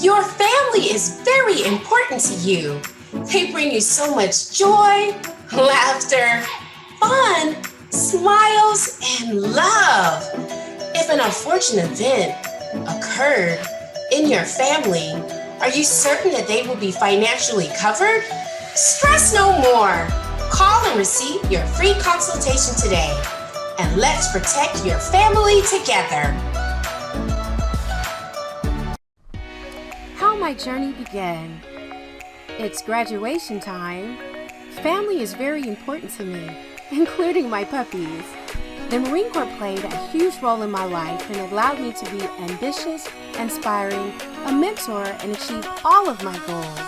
Your family is very important to you. They bring you so much joy, laughter, fun, smiles, and love. If an unfortunate event occurred in your family, are you certain that they will be financially covered? Stress no more. Call and receive your free consultation today. And let's protect your family together. How my journey began. It's graduation time. Family is very important to me, including my puppies. The Marine Corps played a huge role in my life and allowed me to be ambitious, inspiring, a mentor, and achieve all of my goals.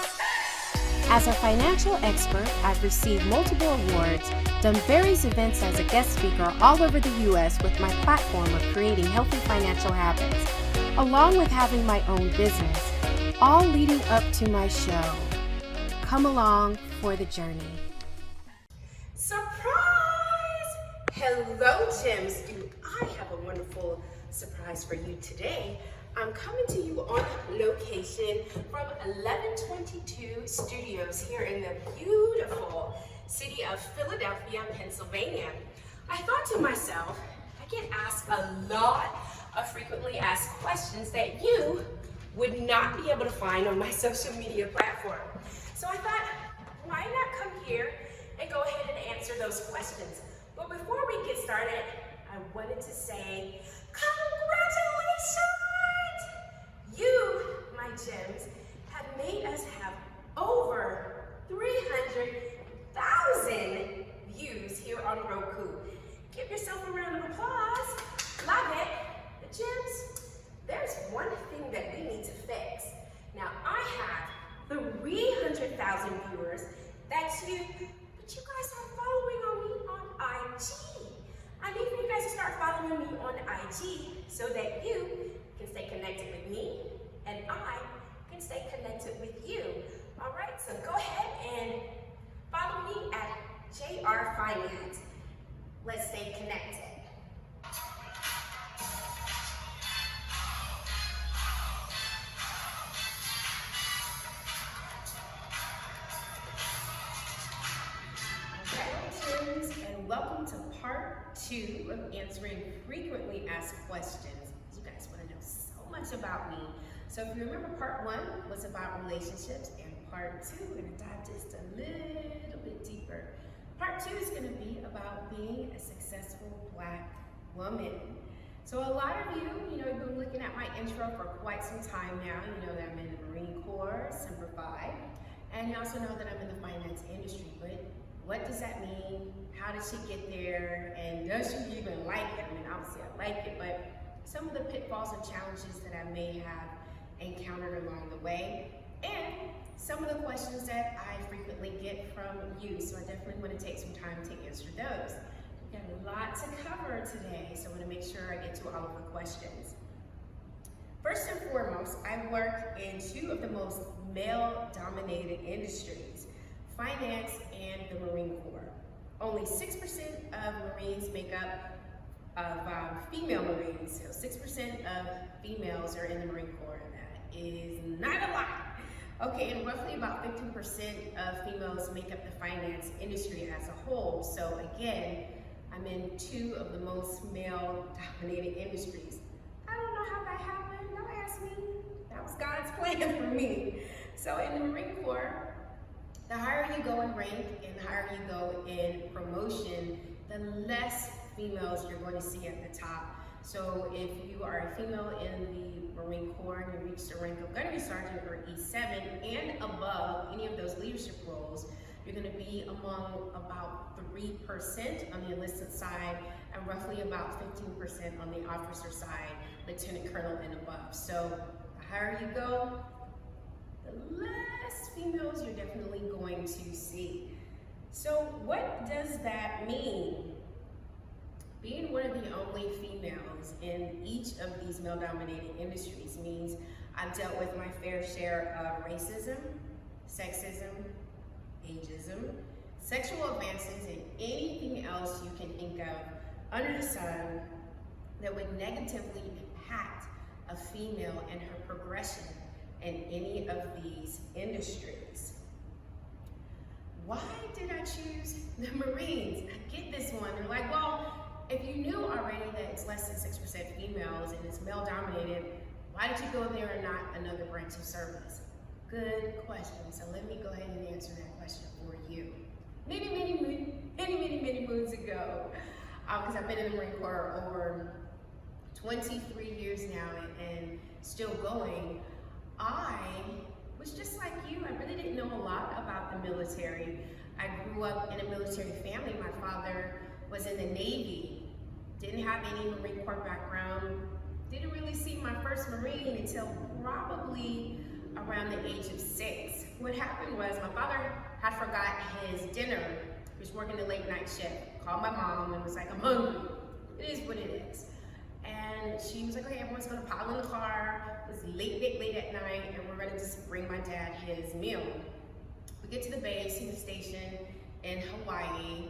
As a financial expert, I've received multiple awards, done various events as a guest speaker all over the U.S. with my platform of creating healthy financial habits, along with having my own business, all leading up to my show. Come along for the journey. Surprise! Hello, Gems. Do I have a wonderful surprise for you today? I'm coming to you on location from 1122 Studios here in the beautiful city of Philadelphia, Pennsylvania. I thought to myself, I get asked a lot of frequently asked questions that you would not be able to find on my social media platform. So I thought, why not come here and go ahead and answer those questions? But before we get started, I wanted to say, congratulations! You, my gems, have made us have over 300,000 views here on Roku. Give yourself a round of applause. Love it. The gems, there's one thing that we need to fix. Now, I have 300,000 viewers. That's you, but you guys are following on me on IG. I need for you guys to start following me on IG so that you can stay connected with me and I can stay connected with you. All right, so go ahead and follow me at JR Finance. Let's stay connected. And welcome to part 2 of answering frequently asked questions. You guys want to know so much about me. So if you remember, part 1 was about relationships, and part 2, we're going to dive just a little bit deeper. Part 2 is going to be about being a successful Black woman. So a lot of you, you've been looking at my intro for quite some time now. You know that I'm in the Marine Corps, Semper Fi, and you also know that I'm in the finance industry. But what does that mean? How did she get there? And does she even like it? I mean, obviously I like it, but some of the pitfalls and challenges that I may have encountered along the way, and some of the questions that I frequently get from you. So I definitely want to take some time to answer those. We've got a lot to cover today, so I want to make sure I get to all of the questions. First and foremost, I work in 2 of the most male-dominated industries, finance and the Marine Corps. Only 6% of Marines make up of female Marines. So 6% of females are in the Marine Corps, and that is not a lot. Okay, and roughly about 15% of females make up the finance industry as a whole. So again, I'm in 2 of the most male-dominated industries. I don't know how that happened. Don't ask me. That was God's plan for me. So in the Marine Corps, the higher you go in rank and the higher you go in promotion, the less females you're going to see at the top. So if you are a female in the Marine Corps and you reach the rank of Gunnery Sergeant or E7 and above any of those leadership roles, you're going to be among about 3% on the enlisted side and roughly about 15% on the officer side, Lieutenant Colonel and above. So the higher you go, the less females you're definitely going to see. So what does that mean? Being one of the only females in each of these male-dominated industries means I've dealt with my fair share of racism, sexism, ageism, sexual advances, and anything else you can think of under the sun that would negatively impact a female and her progression in any of these industries. Why did I choose the Marines? I get this one. They're like, well, if you knew already that it's less than 6% females and it's male dominated, why did you go there and not another branch of service? Good question. So let me go ahead and answer that question for you. Many moons ago, because I've been in the Marine Corps over 23 years now and still going, I was just like you. I really didn't know a lot about the military. I grew up in a military family. My father was in the Navy, didn't have any Marine Corps background, didn't really see my first Marine until probably around the age of 6. What happened was my father had forgot his dinner. He was working the late night shift. Called my mom and was like, I'm hungry. It is what it is. And she was like, okay, everyone's gonna pile in the car. It was late at night, and we're gonna just bring my dad his meal. We get to the base, the station in Hawaii,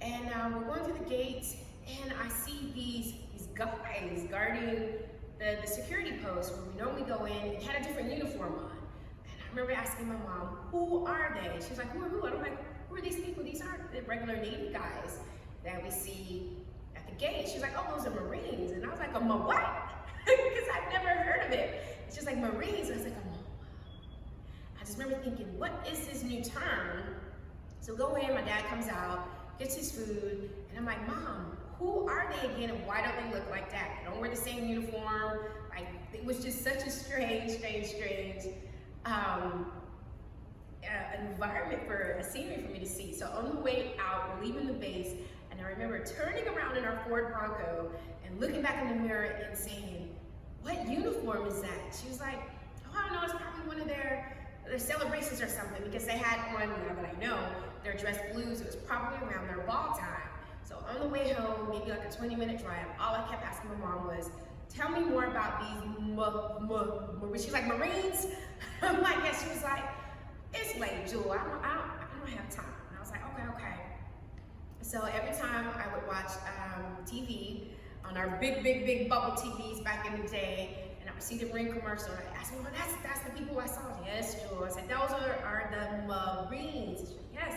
and we're going through the gates, and I see these guys guarding the security post where we normally go in. They had a different uniform on. And I remember asking my mom, who are they? She was like, who are who? And I'm like, who are these people? These aren't the regular Navy guys that we see at the gate. She was like, oh, those are Marines. And I was like, what? Because I'd never heard of it. She was like, Marines. I was like, I just remember thinking, what is this new term? So go in, my dad comes out, gets his food, and I'm like, Mom, who are they again and why don't they look like that? They don't wear the same uniform. Like, it was just such a strange environment for a scenery for me to see. So on the way out, we're leaving the base, and I remember turning around in our Ford Bronco and looking back in the mirror and saying, what uniform is that? She was like, oh, I don't know, it's probably one of their celebrations or something, because they had on, now that I know, their dress blues. It was probably around their ball time. So on the way home, maybe like a 20-minute drive, all I kept asking my mom was, tell me more about these she's like, Marines? I'm like, yeah. She was like, it's late, Jewel. I don't have time. And I was like, okay. So every time I would watch TV on our big bubble TVs back in the day, and I would see the Marine commercial, and I asked her, well, that's the people I saw. Yes, Jewel. I said, those are the Marines. She said, yes,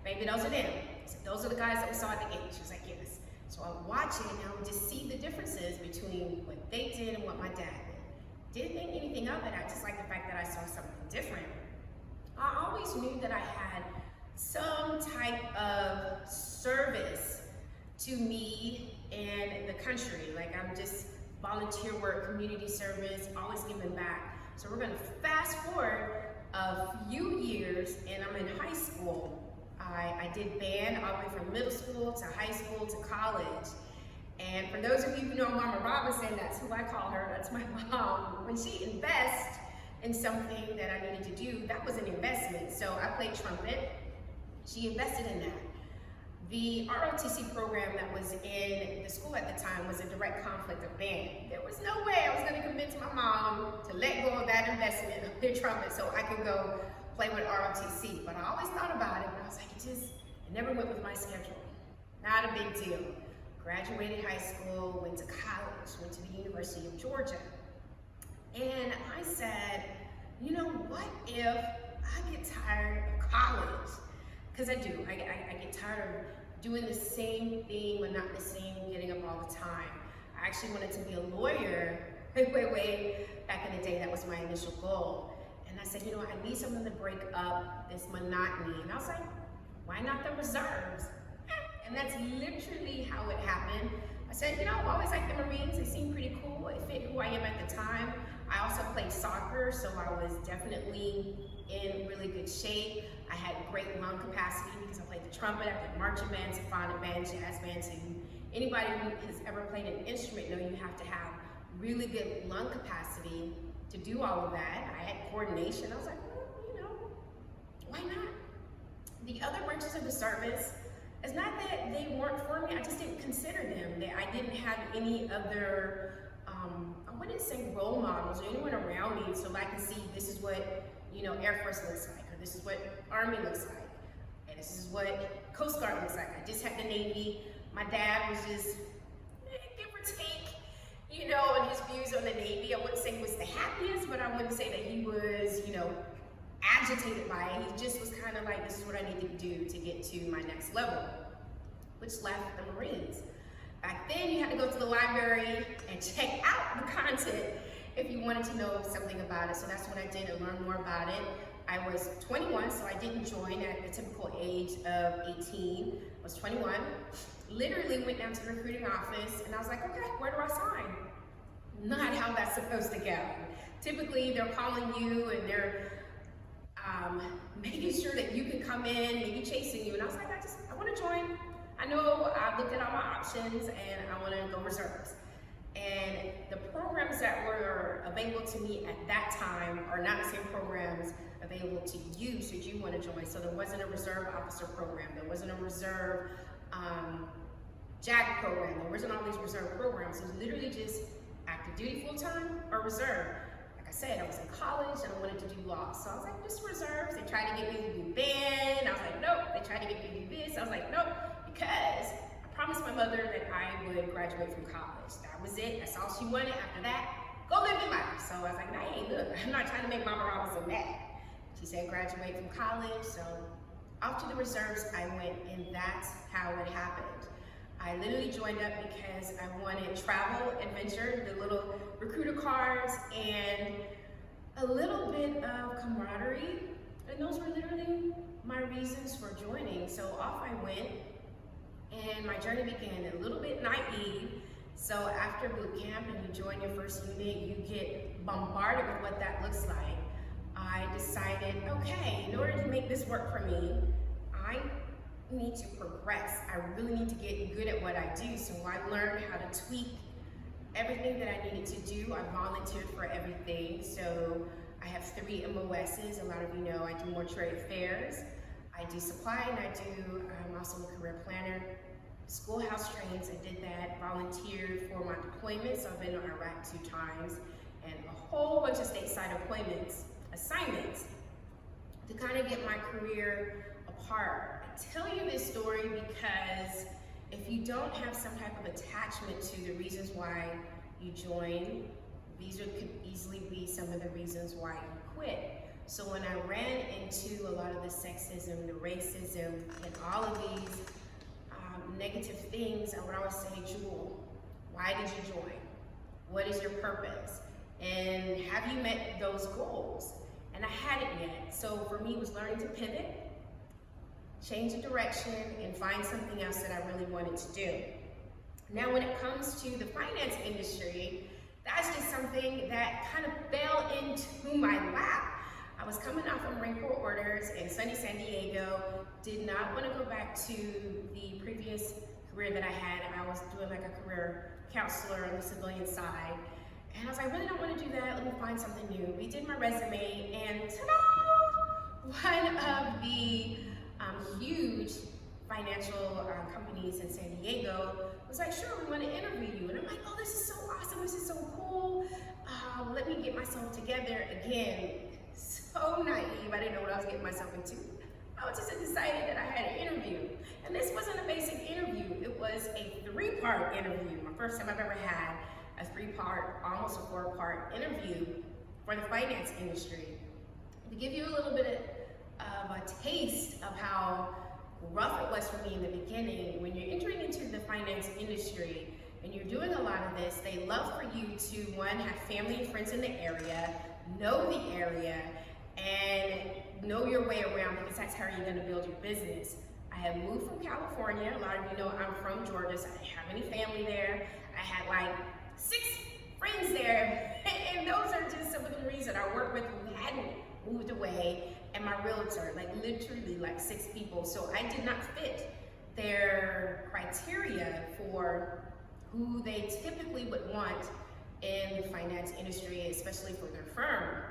maybe those are them. I said, those are the guys that we saw at the gate. She was like, yes. So I would watch it, and I would just see the differences between what they did and what my dad did. Didn't think anything of it. I just liked the fact that I saw something different. I always knew that I had some type of service to me and the country. Like, I'm just volunteer work, community service, always giving back. So we're gonna fast forward a few years, and I'm in high school. I did band all the way from middle school to high school to college. And for those of you who know Mama Robinson, that's who I call her, that's my mom. When she invests in something that I needed to do, that was an investment. So I played trumpet. She invested in that. The ROTC program that was in the school at the time was a direct conflict of band. There was no way I was going to convince my mom to let go of that investment of the trumpet so I could go play with ROTC. But I always thought about it, but I was like, it never went with my schedule. Not a big deal. Graduated high school, went to college, went to the University of Georgia. And I said, you know, what if I get tired of college? Because I do. I get tired of doing the same thing, monotonously, getting up all the time. I actually wanted to be a lawyer way back in the day. That was my initial goal. And I said, you know, I need something to break up this monotony. And I was like, why not the reserves? And that's literally how it happened. I said, you know, I've always liked the Marines. They seemed pretty cool. It fit who I am at the time. I also played soccer, so I was definitely in really good shape. I had great lung capacity because I played the trumpet, I played marching band, symphonic band, jazz band. So anybody who has ever played an instrument know you have to have really good lung capacity to do all of that. I had coordination. I was like, well, you know, why not? The other branches of the service, it's not that they weren't for me, I just didn't consider them. I didn't have any other, I wouldn't say role models or anyone around me so I can see this is what, you know, Air Force looks like, or this is what Army looks like, and this is what Coast Guard looks like. I just had the Navy. My dad was just, give or take, you know, and his views on the Navy. I wouldn't say he was the happiest, but I wouldn't say that he was, agitated by it. He just was kind of like, this is what I need to do to get to my next level, which left the Marines. Back then, you had to go to the library and check out the content if you wanted to know something about it. So that's what I did and learn more about it. I was 21, so I didn't join at the typical age of 18. I was 21. Literally went down to the recruiting office and I was like, okay, where do I sign? Not how that's supposed to go. Typically, they're calling you and they're making sure that you can come in, maybe chasing you. And I was like, I want to join. I know I looked at all my options and I want to go reserves. And the programs that were available to me at that time are not the same programs available to you should you want to join. So there wasn't a reserve officer program. There wasn't a reserve JAG program. There wasn't all these reserve programs. It was literally just active duty full-time or reserve. Like I said, I was in college and I wanted to do law. So I was like, just reserves. They tried to get me to do band. I was like, nope. They tried to get me to do this. I was like, nope. Because I promised my mother that I would graduate from college. That was it. That's all she wanted. After that, go live your life. So I was like, hey, look, I'm not trying to make Mama Robinson mad. She said graduate from college. So off to the reserves I went, and that's how it happened. I literally joined up because I wanted travel, adventure, the little recruiter cards, and a little bit of camaraderie. And those were literally my reasons for joining. So off I went. And my journey began a little bit naive. So after boot camp and you join your first unit, you get bombarded with what that looks like. I decided, okay, in order to make this work for me, I need to progress. I really need to get good at what I do. So I learned how to tweak everything that I needed to do. I volunteered for everything. So I have 3 MOSs. A lot of you know I do more trade fairs. I do supply and I'm also a career planner. Schoolhouse trainings, I did that, volunteered for my deployments. I've been to Iraq 2 times and a whole bunch of stateside assignments to kind of get my career apart. I tell you this story because if you don't have some type of attachment to the reasons why you join, these could easily be some of the reasons why you quit. So when I ran into a lot of the sexism, the racism, and all of these negative things, I would always say, Jewel, why did you join? What is your purpose? And have you met those goals? And I hadn't yet. So for me, it was learning to pivot, change the direction, and find something else that I really wanted to do. Now, when it comes to the finance industry, that's just something that kind of fell into my lap. I was coming off of Marine Corps orders in sunny San Diego, did not want to go back to the previous career that I had. I was doing like a career counselor on the civilian side. And I was like, I really don't want to do that. Let me find something new. We did my resume and ta-da! One of the huge financial companies in San Diego was like, sure, we want to interview you. And I'm like, oh, this is so awesome. This is so cool. Let me get myself together again. So naive, I didn't know what I was getting myself into. I was just decided that I had an interview. And this wasn't a basic interview, it was a 3-part interview. My first time I've ever had a 3-part, almost a 4-part interview for the finance industry. To give you a little bit of a taste of how rough it was for me in the beginning, when you're entering into the finance industry and you're doing a lot of this, they love for you to, 1, have family and friends in the area, know the area, and know your way around, because that's how you're going to build your business. I have moved from California. A lot of you know I'm from Georgia, so I didn't have any family there. I had like 6 friends there, and those are just some of the Marines that I work with who hadn't moved away, and my realtor, like literally like 6 people. So I did not fit their criteria for who they typically would want in the finance industry, especially for their firm.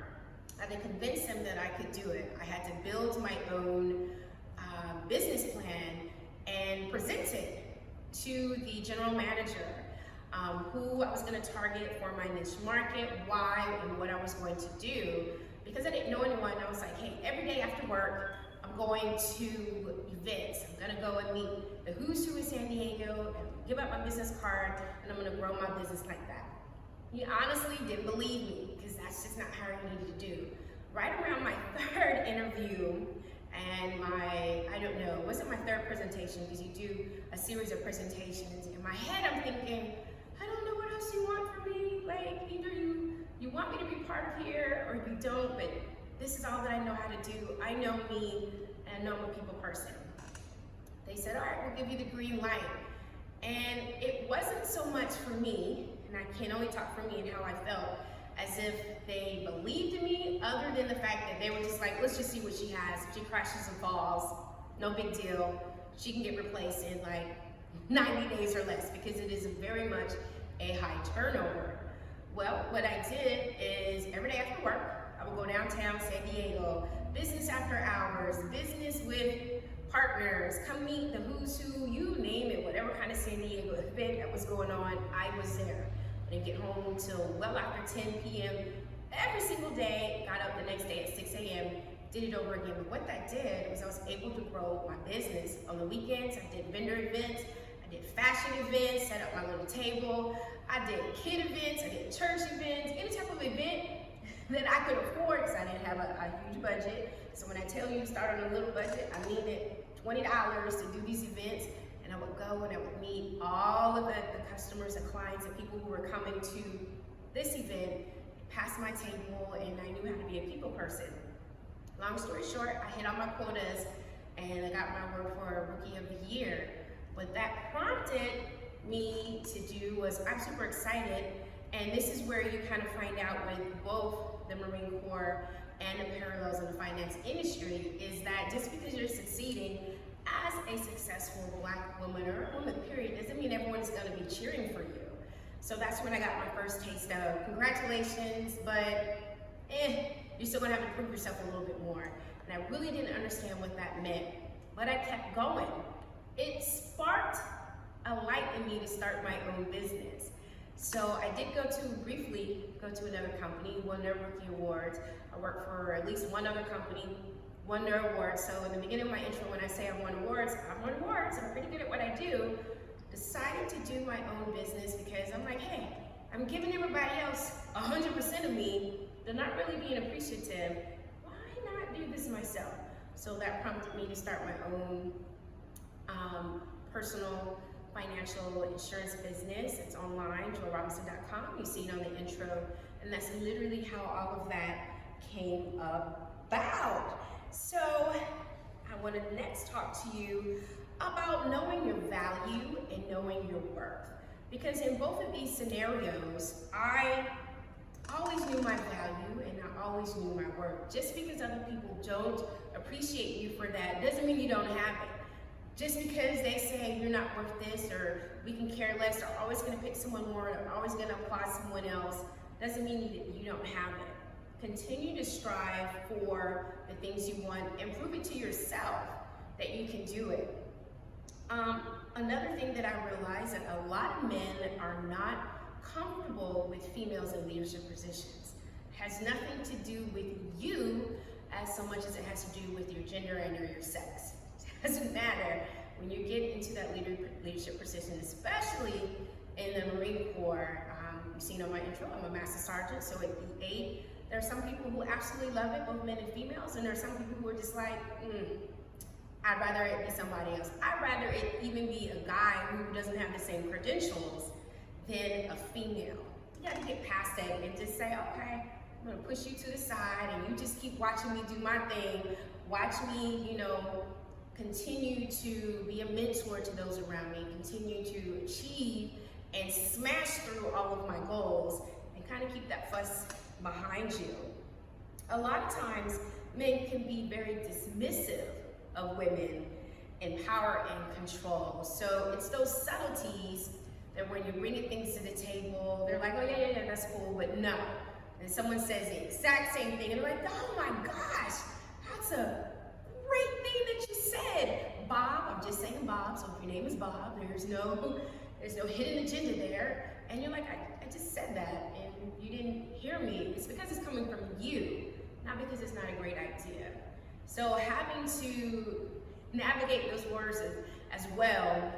I had to convince them that I could do it. I had to build my own business plan and present it to the general manager, who I was going to target for my niche market, why, and what I was going to do. Because I didn't know anyone, I was like, hey, every day after work, I'm going to events. I'm going to go and meet the who's who in San Diego, and give out my business card, and I'm going to grow my business like that. He honestly didn't believe me, because that's just not how you needed to do. Right around my third interview and I don't know, it wasn't my third presentation because you do a series of presentations. In my head, I'm thinking, I don't know what else you want from me. Like, either you want me to be part of here or you don't, but this is all that I know how to do. I know me and I know I'm a people person. They said, all right, we'll give you the green light. And it wasn't so much for me, and I can only talk for me and how I felt, as if they believed in me, other than the fact that they were just like, let's just see what she has. If she crashes and falls, no big deal. She can get replaced in like 90 days or less, because it is very much a high turnover. Well, what I did is every day after work, I would go downtown San Diego, business after hours, business with partners, come meet the who's who, you name it, whatever kind of San Diego event that was going on, I was there. I didn't get home until well after 10 p.m. every single day, got up the next day at 6 a.m., did it over again. But what that did was I was able to grow my business. On the weekends, I did vendor events, I did fashion events, set up my little table, I did kid events, I did church events, any type of event that I could afford, because I didn't have a huge budget. So when I tell you to start on a little budget, I mean it. $20 to do these events, and I would go and I would meet all of the customers and clients and people who were coming to this event, past my table, and I knew how to be a people person. Long story short, I hit all my quotas and I got my award for Rookie of the Year. What that prompted me to do was, I'm super excited, and this is where you kind of find out with both the Marine Corps and the parallels in the finance industry, is that just because you're succeeding as a successful Black woman, or a woman period, doesn't mean everyone's gonna be cheering for you. So that's when I got my first taste of congratulations, but you're still gonna have to prove yourself a little bit more. And I really didn't understand what that meant, but I kept going. It sparked a light in me to start my own business. So I did briefly go to another company, won their Rookie Awards. I worked for at least one other company, won their awards. So in the beginning of my intro, when I say I won awards, I'm pretty good at what I do. Decided to do my own business because I'm like, hey, I'm giving everybody else 100% of me. They're not really being appreciative. Why not do this myself? So that prompted me to start my own personal financial insurance business. It's online, joyrobinson.com. You see it on the intro, and that's literally how all of that came about. So I want to next talk to you about knowing your value and knowing your worth. Because in both of these scenarios, I always knew my value and I always knew my worth. Just because other people don't appreciate you for that doesn't mean you don't have it. Just because they say you're not worth this, or we can care less, or always gonna pick someone more, or always gonna applaud someone else, doesn't mean you don't have it. Continue to strive for the things you want and prove it to yourself that you can do it. Another thing that I realized, that a lot of men are not comfortable with females in leadership positions. It has nothing to do with you as so much as it has to do with your gender and or your sex. It doesn't matter when you get into that leadership position, especially in the Marine Corps. You've seen on my intro, I'm a Master Sergeant, so at the 8, there are some people who absolutely love it, both men and females, and there are some people who are just like, I'd rather it be somebody else. I'd rather it even be a guy who doesn't have the same credentials than a female. You gotta get past that and just say, okay, I'm gonna push you to the side and you just keep watching me do my thing. Watch me, continue to be a mentor to those around me, continue to achieve and smash through all of my goals, and kind of keep that fuss behind you. A lot of times, men can be very dismissive of women in power and control. So it's those subtleties that when you're bringing things to the table, they're like, oh yeah, that's cool, but no. And someone says the exact same thing, and they're like, oh my gosh, that's a great thing that you said. Bob, I'm just saying Bob, so if your name is Bob, there's no hidden agenda there. And you're like, I just said that, and you didn't hear me. It's because it's coming from you, not because it's not a great idea. So having to navigate those waters as well,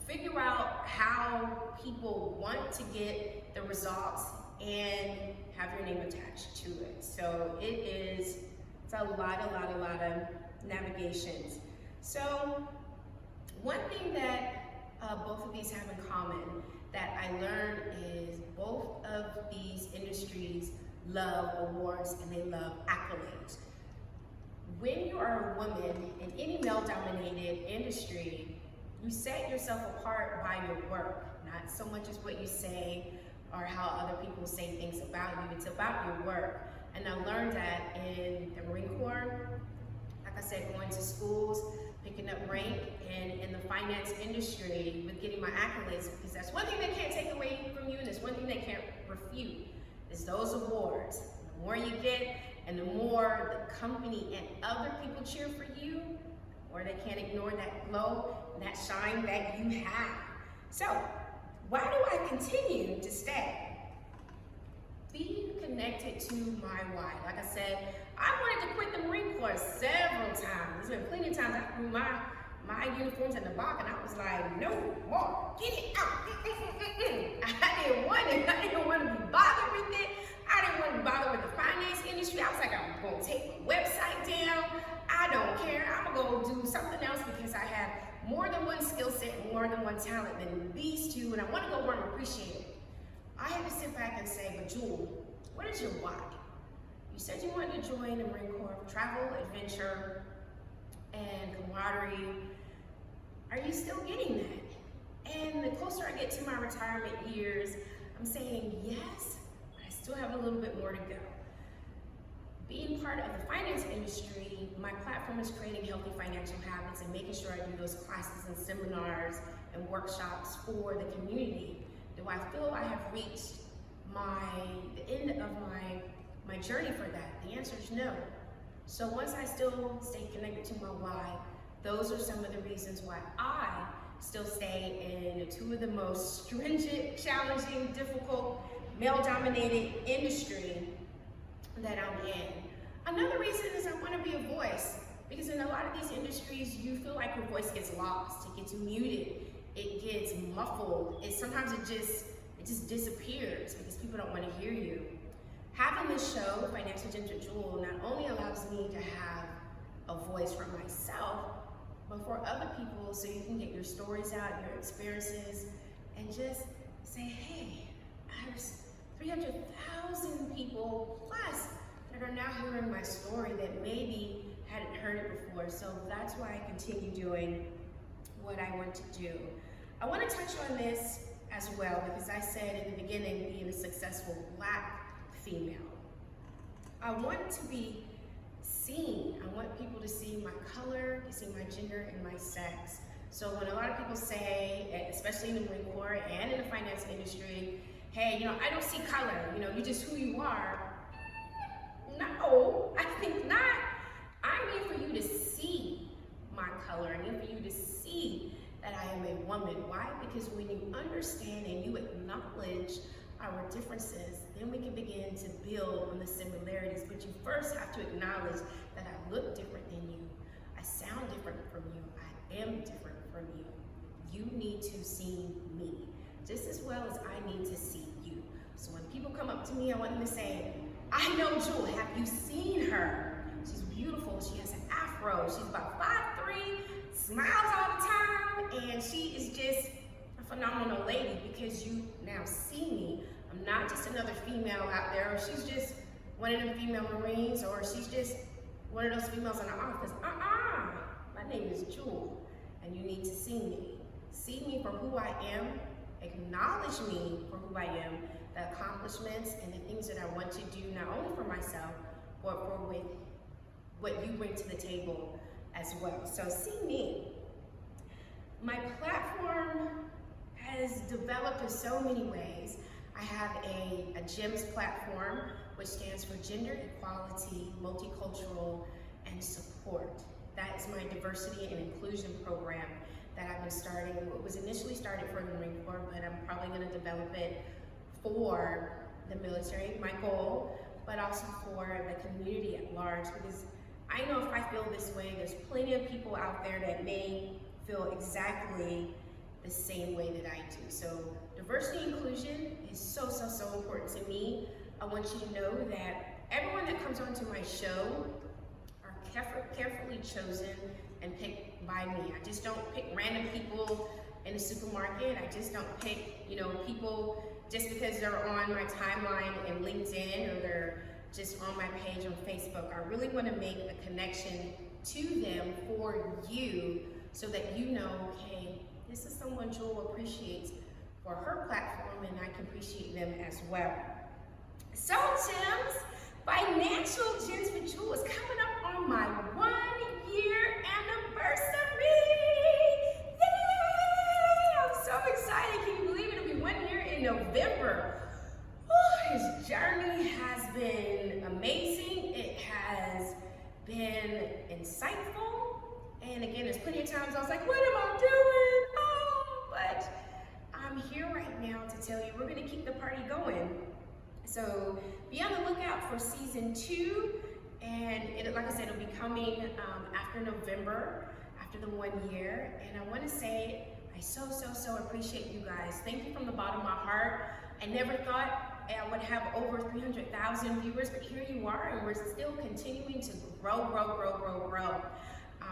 figure out how people want to get the results, and have your name attached to it. So it's a lot of navigations. So one thing that both of these have in common that I learned is both of these industries love awards and they love accolades. When you are a woman in any male-dominated industry, you set yourself apart by your work, not so much as what you say or how other people say things about you. It's about your work. And I learned that in the Marine Corps, like I said, going to schools, picking up rank, and in the finance industry with getting my accolades, because that's one thing they can't take away from you, and it's one thing they can't refute, is those awards. The more you get, and the more the company and other people cheer for you, or they can't ignore that glow and that shine that you have. So, why do I continue to stay? Being connected to my why. Like I said, I wanted to quit the Marine Corps several times. There's been plenty of times I threw my uniforms in the box and I was like, no more, get it out. I didn't want it. I didn't want to be bothered with it. I didn't want to bother with the finance industry. I was like, I'm going to take my website down. I don't care. I'm going to go do something else because I have more than one skill set, more than one talent than these two, and I want to go work and appreciate it. I had to sit back and say, but Jewel, what is your why? You said you wanted to join the Marine Corps for travel, adventure, and camaraderie. Are you still getting that? And the closer I get to my retirement years, I'm saying yes, but I still have a little bit more to go. Being part of the finance industry, my platform is creating healthy financial habits and making sure I do those classes and seminars and workshops for the community. Do I feel I have reached the end of my journey for that? The answer is no. So once I still stay connected to my why, those are some of the reasons why I still stay in two of the most stringent, challenging, difficult, male-dominated industry that I'm in. Another reason is I want to be a voice, because in a lot of these industries, you feel like your voice gets lost, it gets muted, it gets muffled. Sometimes it just disappears because people don't want to hear you. Having this show, Financial Ginger Jewel, not only allows me to have a voice for myself, but for other people, so you can get your stories out, your experiences, and just say, hey, there's 300,000 people plus that are now hearing my story that maybe hadn't heard it before. So that's why I continue doing what I want to do. I want to touch on this as well because I said in the beginning, being a successful Black female. I want to be seen. I want people to see my color, to see my gender, and my sex. So when a lot of people say, especially in the Marine Corps and in the finance industry, hey, I don't see color, you're just who you are. No, I think not. I need for you to see my color. I need for you to see that I am a woman. Why? Because when you understand and you acknowledge our differences, then we can begin to build on the similarities. But you first have to acknowledge that I look different than you. I sound different from you. I am different from you. You need to see me just as well as I need to see you. So when people come up to me, I want them to say, I know Jewel, have you seen her? She's beautiful, she has an afro, she's about 5'3", smiles all the time, and she is just a phenomenal lady because you now see me. I'm not just another female out there, or she's just one of them female Marines, or she's just one of those females in the office. My name is Jewel, and you need to see me. See me for who I am, acknowledge me for who I am, the accomplishments and the things that I want to do, not only for myself, but for what you bring to the table as well. So see me. My platform has developed in so many ways. I have a GEMS platform, which stands for Gender Equality, Multicultural, and Support. That is my diversity and inclusion program that I've been starting. It was initially started for the Marine Corps, but I'm probably going to develop it for the military, my goal, but also for the community at large, because I know if I feel this way, there's plenty of people out there that may feel exactly the same way that I do. So diversity and inclusion is so important to me. I want you to know that everyone that comes onto my show are carefully chosen and picked by me. I just don't pick random people in the supermarket. I just don't pick, people just because they're on my timeline in LinkedIn or they're just on my page on Facebook. I really want to make a connection to them for you so that you know, okay, this is someone Jewel appreciates for her platform and I can appreciate them as well. So Gems, Financial Gems with Jewel is coming up on my 1-year anniversary. Yay! I'm so excited. Can you believe it? It'll be 1 year in November. His journey has been amazing. It has been insightful. And again, there's plenty of times I was like, what am I doing? But I'm here right now to tell you we're going to keep the party going. So be on the lookout for season 2. And like I said, it'll be coming after November, after the 1 year. And I want to say, I so appreciate you guys. Thank you from the bottom of my heart. I never thought I would have over 300,000 viewers, but here you are, and we're still continuing to grow.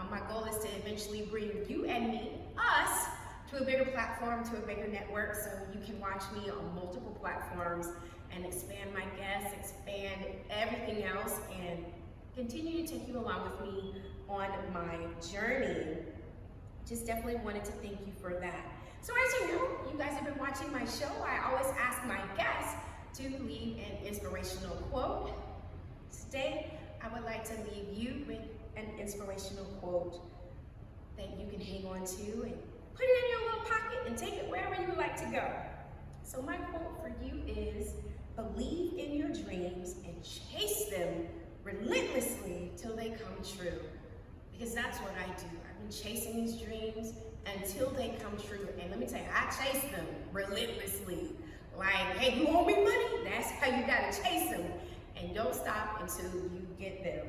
My goal is to eventually bring you and me, us, to a bigger platform, to a bigger network, so you can watch me on multiple platforms and expand my guests, expand everything else, and continue to take you along with me on my journey. Just definitely wanted to thank you for that. So as you know, you guys have been watching my show. I always ask my guests to leave an inspirational quote. Today, I would like to leave you with an inspirational quote that you can hang on to and put it in your little pocket and take it wherever you would like to go. So my quote for you is, believe in your dreams and chase them relentlessly till they come true. Because that's what I do. I've been chasing these dreams until they come true. And let me tell you, I chase them relentlessly. Like, hey, you owe me money? That's how you gotta chase them. And don't stop until you get them.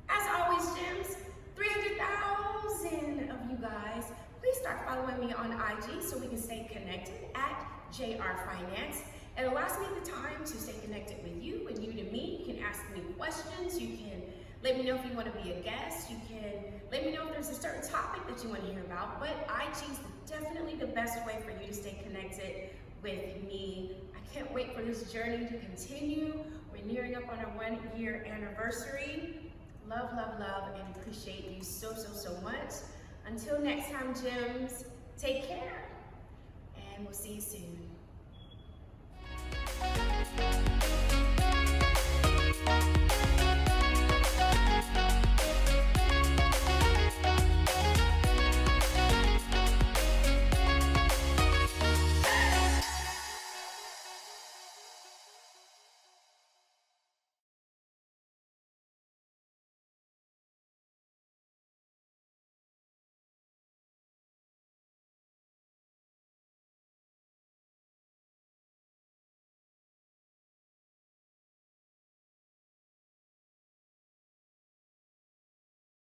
As always, Gems, 300,000 of you guys, please start following me on IG so we can stay connected at JR Finance. It allows me the time to stay connected with you and you to me. You can ask me questions. You can let me know if you want to be a guest. You can let me know if there's a certain topic that you want to hear about. But IG is definitely the best way for you to stay connected with me. I can't wait for this journey to continue. We're nearing up on our 1 year anniversary. Love, and appreciate you so much. Until next time, Gems, take care, and we'll see you soon.